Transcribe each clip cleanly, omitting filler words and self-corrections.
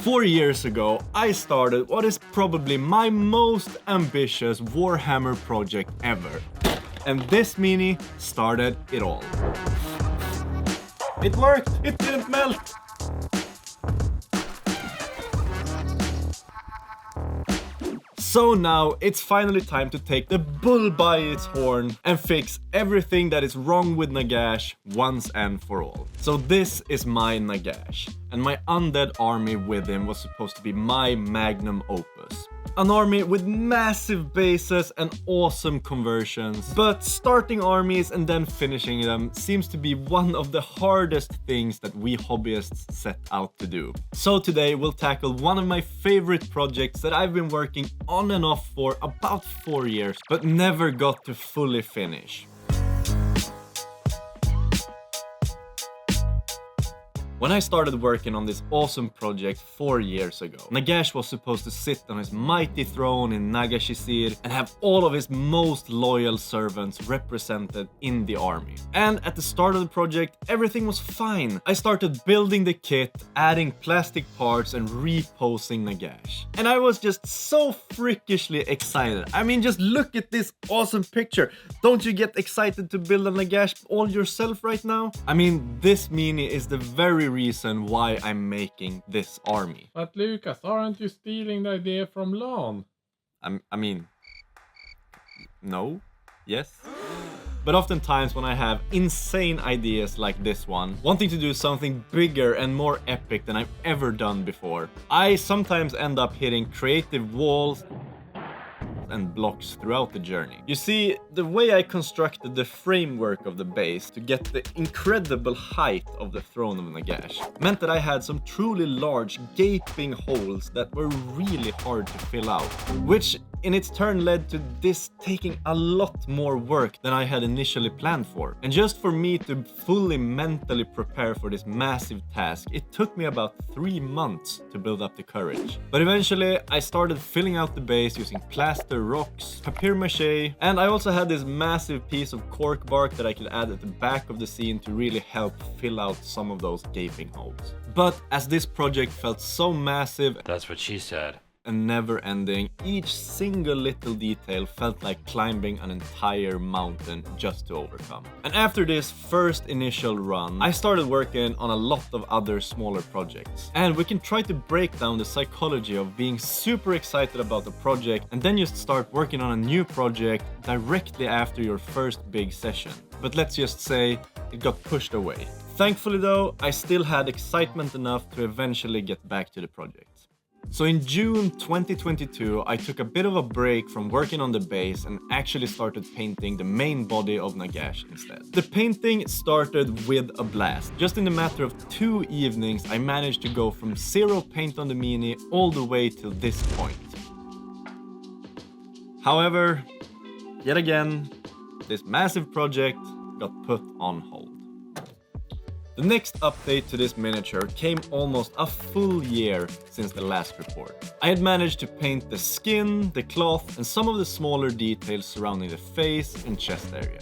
4 years ago, I started what is probably my most ambitious Warhammer project ever. And this mini started it all. It worked! It didn't melt! So now it's finally time to take the bull by its horn and fix everything that is wrong with Nagash once and for all. So this is my Nagash, and my undead army with him was supposed to be my magnum opus. An army with massive bases and awesome conversions, but starting armies and then finishing them seems to be one of the hardest things that we hobbyists set out to do. So today we'll tackle one of my favorite projects that I've been working on and off for about 4 years, but never got to fully finish. When I started working on this awesome project 4 years ago, Nagash was supposed to sit on his mighty throne in Nagash and have all of his most loyal servants represented in the army. And at the start of the project, everything was fine. I started building the kit, adding plastic parts and reposing Nagash. And I was just so freakishly excited. I mean, just look at this awesome picture. Don't you get excited to build a Nagash all yourself right now? I mean, this mini is the very reason why I'm making this army. But Lucas, aren't you stealing the idea from Lon? I mean, no, yes. But oftentimes when I have insane ideas like this one, wanting to do something bigger and more epic than I've ever done before, I sometimes end up hitting creative walls and blocks throughout the journey. You see, the way I constructed the framework of the base to get the incredible height of the throne of Nagash meant that I had some truly large gaping holes that were really hard to fill out, which in its turn led to this taking a lot more work than I had initially planned for. And just for me to fully mentally prepare for this massive task, it took me about 3 months to build up the courage. But eventually I started filling out the base using plaster, rocks, papier-mâché, and I also had this massive piece of cork bark that I could add at the back of the scene to really help fill out some of those gaping holes. But as this project felt so massive, that's what she said, and never-ending, each single little detail felt like climbing an entire mountain just to overcome. And after this first initial run, I started working on a lot of other smaller projects. And we can try to break down the psychology of being super excited about a project and then just start working on a new project directly after your first big session. But let's just say it got pushed away. Thankfully though, I still had excitement enough to eventually get back to the project. So in June 2022, I took a bit of a break from working on the base and actually started painting the main body of Nagash instead. The painting started with a blast. Just in a matter of 2 evenings, I managed to go from 0 paint on the mini all the way till this point. However, yet again, this massive project got put on hold. The next update to this miniature came almost a full year since the last report. I had managed to paint the skin, the cloth, and some of the smaller details surrounding the face and chest area.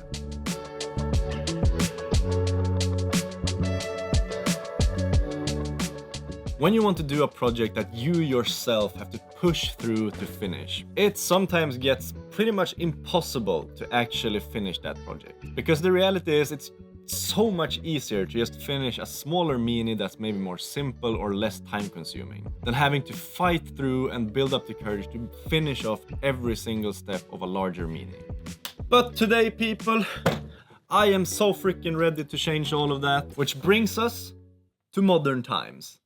When you want to do a project that you yourself have to push through to finish, it sometimes gets pretty much impossible to actually finish that project. Because the reality is it's so much easier to just finish a smaller mini that's maybe more simple or less time consuming than having to fight through and build up the courage to finish off every single step of a larger mini. But today, people, I am so freaking ready to change all of that, which brings us to modern times.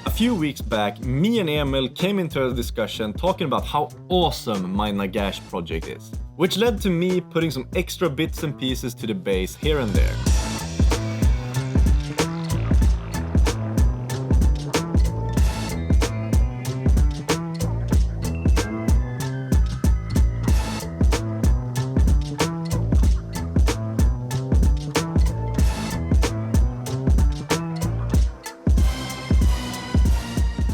A few weeks back, me and Emil came into a discussion talking about how awesome my Nagash project is, which led to me putting some extra bits and pieces to the base here and there.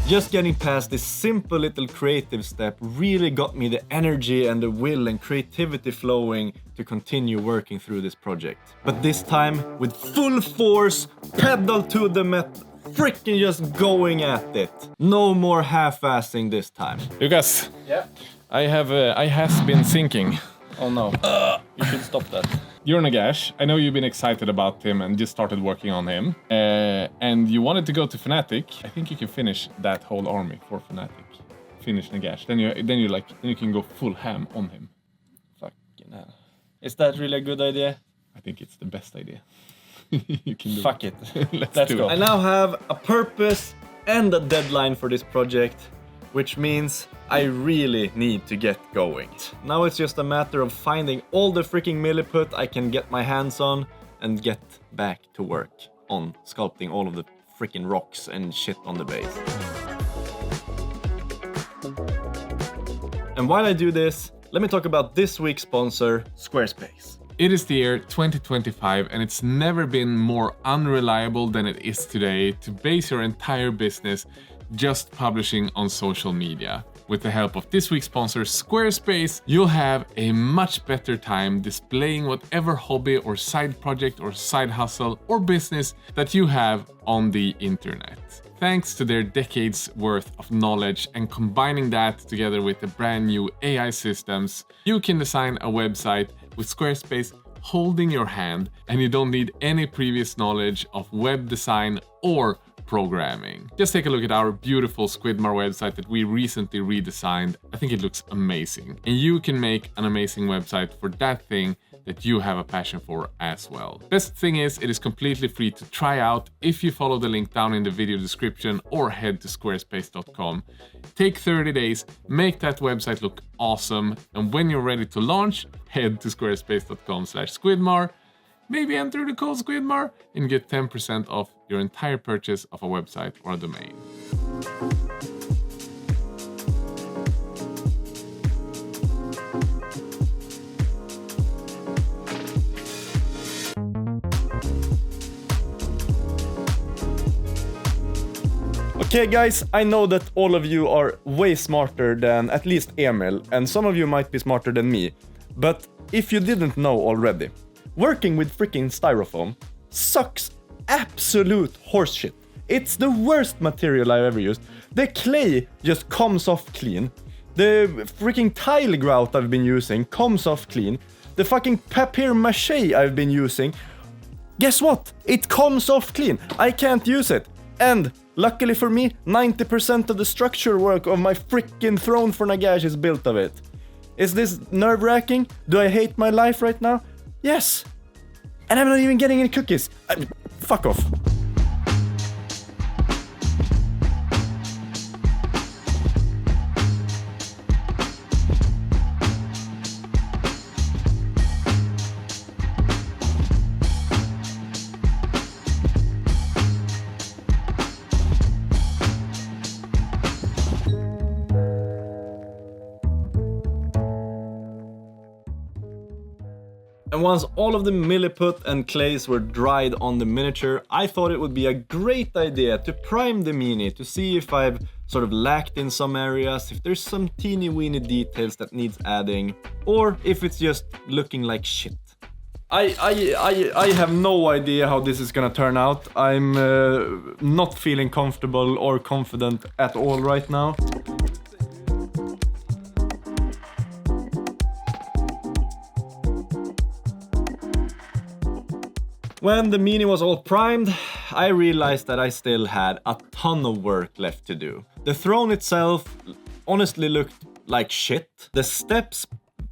Just getting past this simple little creative step really got me the energy and the will and creativity flowing to continue working through this project. But this time, with full force, pedal to the metal, freaking just going at it. No more half-assing this time. Lucas. Yeah. I has been thinking. Oh no. You should stop that. You're Nagash. I know you've been excited about him and just started working on him. And you wanted to go to Fnatic. I think you can finish that whole army for Fnatic. Finish Nagash. Then you can go full ham on him. Fucking hell. Is that really a good idea? I think it's the best idea. You can do Fuck it. Let's do I it. now have a purpose and a deadline for this project, which means I really need to get going. Now it's just a matter of finding all the freaking milliput I can get my hands on and get back to work on sculpting all of the freaking rocks and shit on the base. And while I do this, let me talk about this week's sponsor, Squarespace. It is the year 2025 and it's never been more unreliable than it is today to base your entire business just publishing on social media. With the help of this week's sponsor, Squarespace, you'll have a much better time displaying whatever hobby or side project or side hustle or business that you have on the internet. Thanks to their decades worth of knowledge and combining that together with the brand new AI systems, you can design a website with Squarespace holding your hand, and you don't need any previous knowledge of web design or programming. Just take a look at our beautiful Squidmar website that we recently redesigned. I think it looks amazing. And you can make an amazing website for that thing that you have a passion for as well. Best thing is, it is completely free to try out if you follow the link down in the video description or head to squarespace.com. Take 30 days, make that website look awesome, and when you're ready to launch, head to squarespace.com/Squidmar. Maybe enter the code Squidmar and get 10% off your entire purchase of a website or a domain. Okay guys, I know that all of you are way smarter than at least Emil, and some of you might be smarter than me, but if you didn't know already, working with freaking styrofoam sucks absolute horseshit. It's the worst material I've ever used. The clay just comes off clean. The freaking tile grout I've been using comes off clean. The fucking papier-mâché I've been using, guess what? It comes off clean. I can't use it. And luckily for me, 90% of the structure work of my freaking throne for Nagash is built of it. Is this nerve-wracking? Do I hate my life right now? Yes. And I'm not even getting any cookies. Fuck off. And once all of the milliput and clays were dried on the miniature, I thought it would be a great idea to prime the mini to see if I've sort of lacked in some areas, if there's some teeny weeny details that needs adding, or if it's just looking like shit. I have no idea how this is gonna turn out. I'm not feeling comfortable or confident at all right now. When the mini was all primed, I realized that I still had a ton of work left to do. The throne itself honestly looked like shit. The steps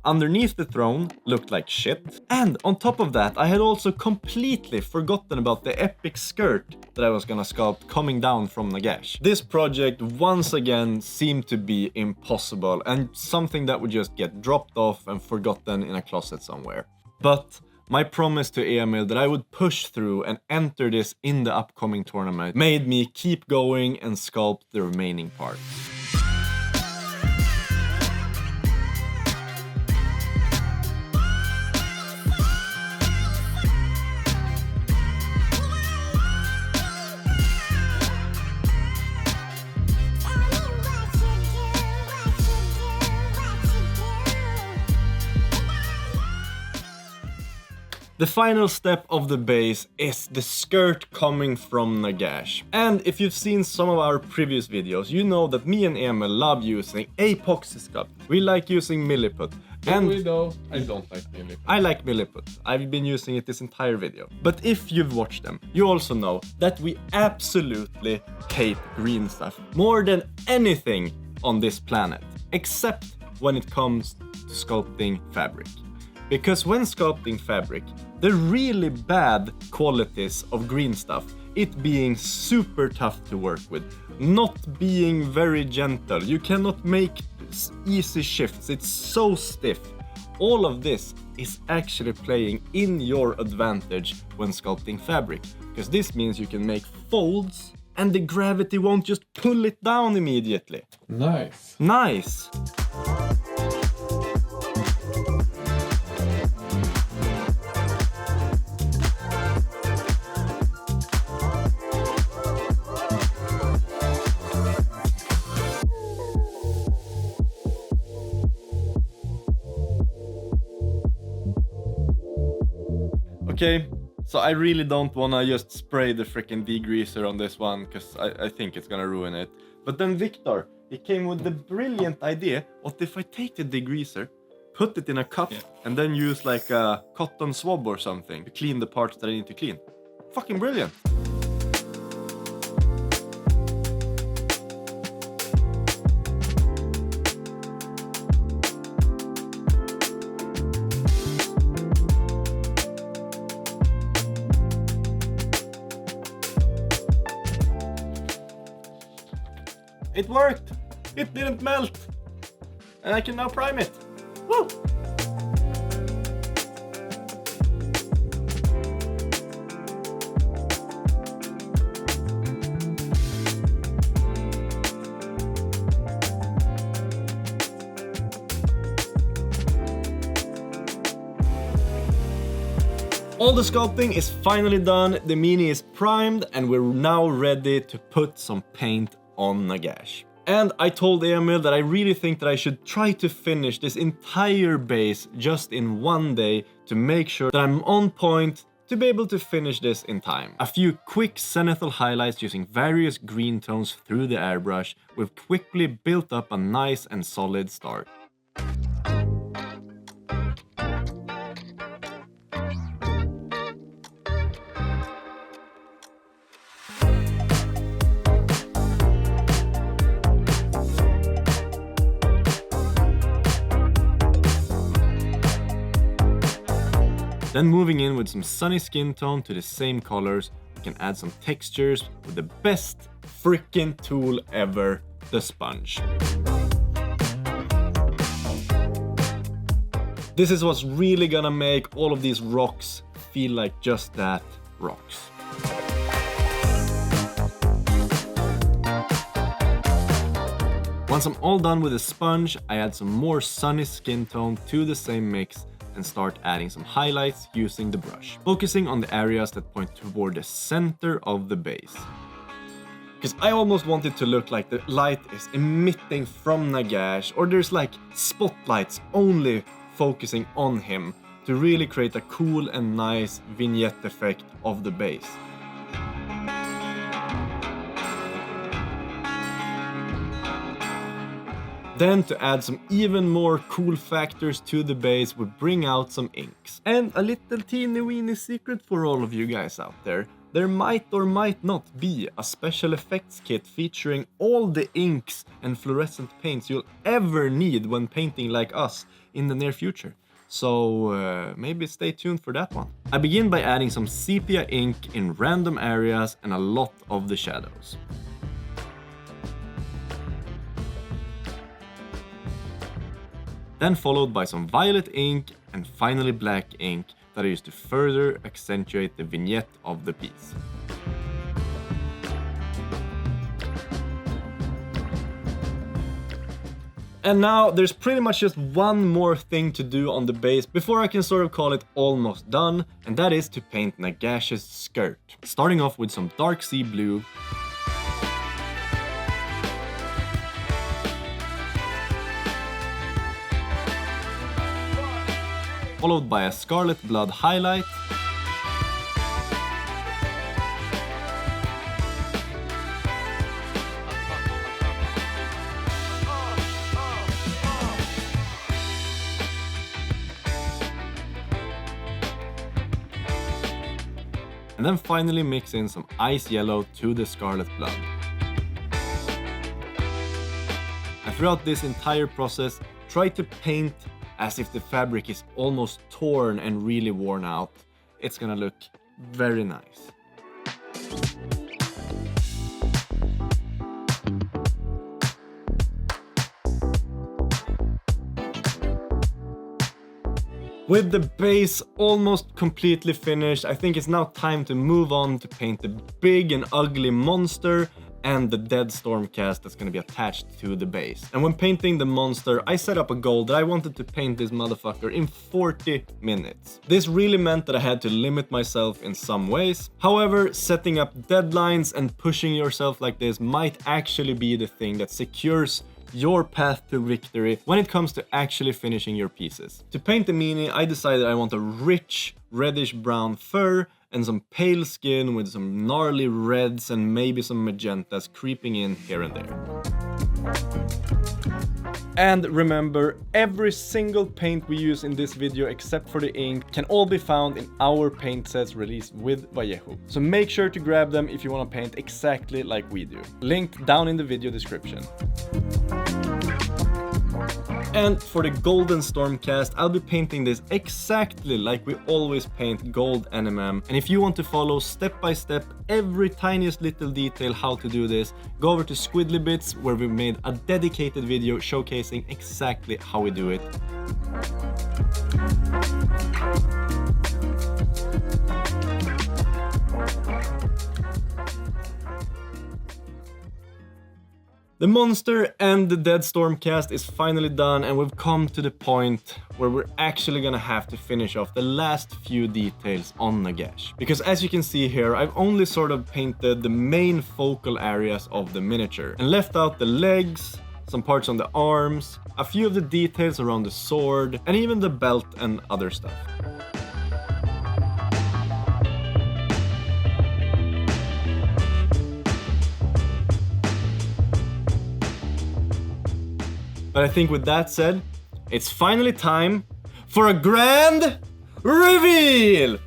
underneath the throne looked like shit. And on top of that, I had also completely forgotten about the epic skirt that I was gonna sculpt coming down from Nagash. This project once again seemed to be impossible and something that would just get dropped off and forgotten in a closet somewhere. But my promise to Emil that I would push through and enter this in the upcoming tournament made me keep going and sculpt the remaining parts. The final step of the base is the skirt coming from Nagash. And if you've seen some of our previous videos, you know that me and Emil love using epoxy sculpt. We like using milliput. And we though, I don't like milliput. I like milliput. I've been using it this entire video. But if you've watched them, you also know that we absolutely hate green stuff more than anything on this planet, except when it comes to sculpting fabric. Because when sculpting fabric, the really bad qualities of green stuff, it being super tough to work with, not being very gentle, you cannot make easy shifts, it's so stiff. All of this is actually playing in your advantage when sculpting fabric, because this means you can make folds and the gravity won't just pull it down immediately. Nice. Nice. Okay, so I really don't wanna just spray the freaking degreaser on this one, because I think it's gonna ruin it. But then Viktor, he came with the brilliant idea, what if I take the degreaser, put it in a cup, and then use like a cotton swab or something to clean the parts that I need to clean. Fucking brilliant. It worked! It didn't melt! And I can now prime it! Woo! All the sculpting is finally done, the Mini is primed, and we're now ready to put some paint on Nagash. And I told Emil that I really think that I should try to finish this entire base just in one day to make sure that I'm on point to be able to finish this in time. A few quick zenithal highlights using various green tones through the airbrush, we've quickly built up a nice and solid start. Then moving in with some sunny skin tone to the same colors, we can add some textures with the best freaking tool ever, the sponge. This is what's really gonna make all of these rocks feel like just that, rocks. Once I'm all done with the sponge, I add some more sunny skin tone to the same mix and start adding some highlights using the brush, focusing on the areas that point toward the center of the base. Because I almost want it to look like the light is emitting from Nagash, or there's like spotlights only focusing on him to really create a cool and nice vignette effect of the base. Then to add some even more cool factors to the base, we bring out some inks. And a little teeny weeny secret for all of you guys out there. There might or might not be a special effects kit featuring all the inks and fluorescent paints you'll ever need when painting like us in the near future. So maybe stay tuned for that one. I begin by adding some sepia ink in random areas and a lot of the shadows. Then followed by some violet ink and finally black ink that I use to further accentuate the vignette of the piece. And now there's pretty much just one more thing to do on the base before I can sort of call it almost done, and that is to paint Nagash's skirt. Starting off with some dark sea blue. followed by a scarlet blood highlight. And then finally mix in some ice yellow to the scarlet blood. And throughout this entire process, try to paint as if the fabric is almost torn and really worn out. It's gonna look very nice. With the base almost completely finished, I think it's now time to move on to paint the big and ugly monster and the dead Stormcast that's gonna be attached to the base. And when painting the monster, I set up a goal that I wanted to paint this motherfucker in 40 minutes. This really meant that I had to limit myself in some ways. However, setting up deadlines and pushing yourself like this might actually be the thing that secures your path to victory when it comes to actually finishing your pieces. To paint the meanie, I decided I want a rich reddish brown fur and some pale skin with some gnarly reds and maybe some magentas creeping in here and there. And remember, every single paint we use in this video except for the ink can all be found in our paint sets released with Vallejo. So make sure to grab them if you want to paint exactly like we do. Linked down in the video description. And for the golden Stormcast, I'll be painting this exactly like we always paint gold NMM. And if you want to follow step by step every tiniest little detail how to do this, go over to Squidly Bits where we made a dedicated video showcasing exactly how we do it. The monster and the dead Stormcast is finally done, and we've come to the point where we're actually gonna have to finish off the last few details on Nagash. Because as you can see here, I've only sort of painted the main focal areas of the miniature and left out the legs, some parts on the arms, a few of the details around the sword, and even the belt and other stuff. But I think with that said, it's finally time for a grand reveal!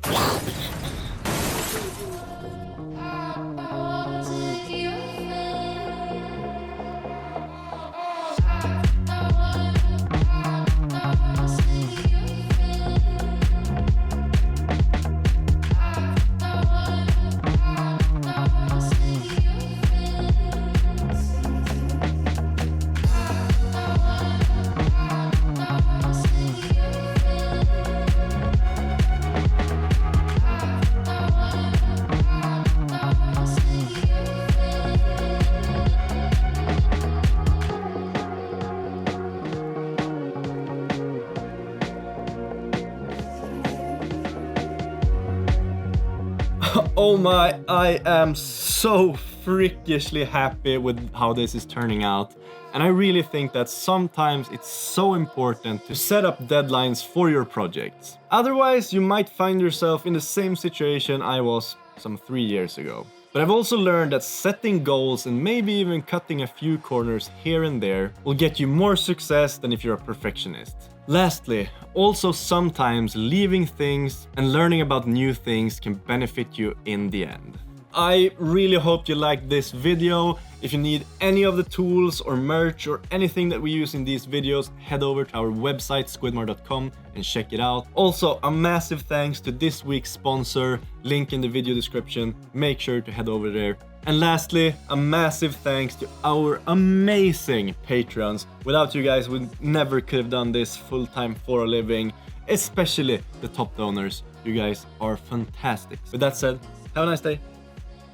Oh my, I am so freakishly happy with how this is turning out. And I really think that sometimes it's so important to set up deadlines for your projects. Otherwise, you might find yourself in the same situation I was some 3 years ago. But I've also learned that setting goals and maybe even cutting a few corners here and there will get you more success than if you're a perfectionist. Lastly, also sometimes leaving things and learning about new things can benefit you in the end. I really hope you liked this video. If you need any of the tools or merch or anything that we use in these videos, head over to our website squidmar.com and check it out. Also, a massive thanks to this week's sponsor, link in the video description. Make sure to head over there. And lastly, a massive thanks to our amazing Patreons. Without you guys, we never could have done this full-time for a living, especially the top donors. You guys are fantastic. With that said, have a nice day.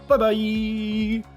Bye bye!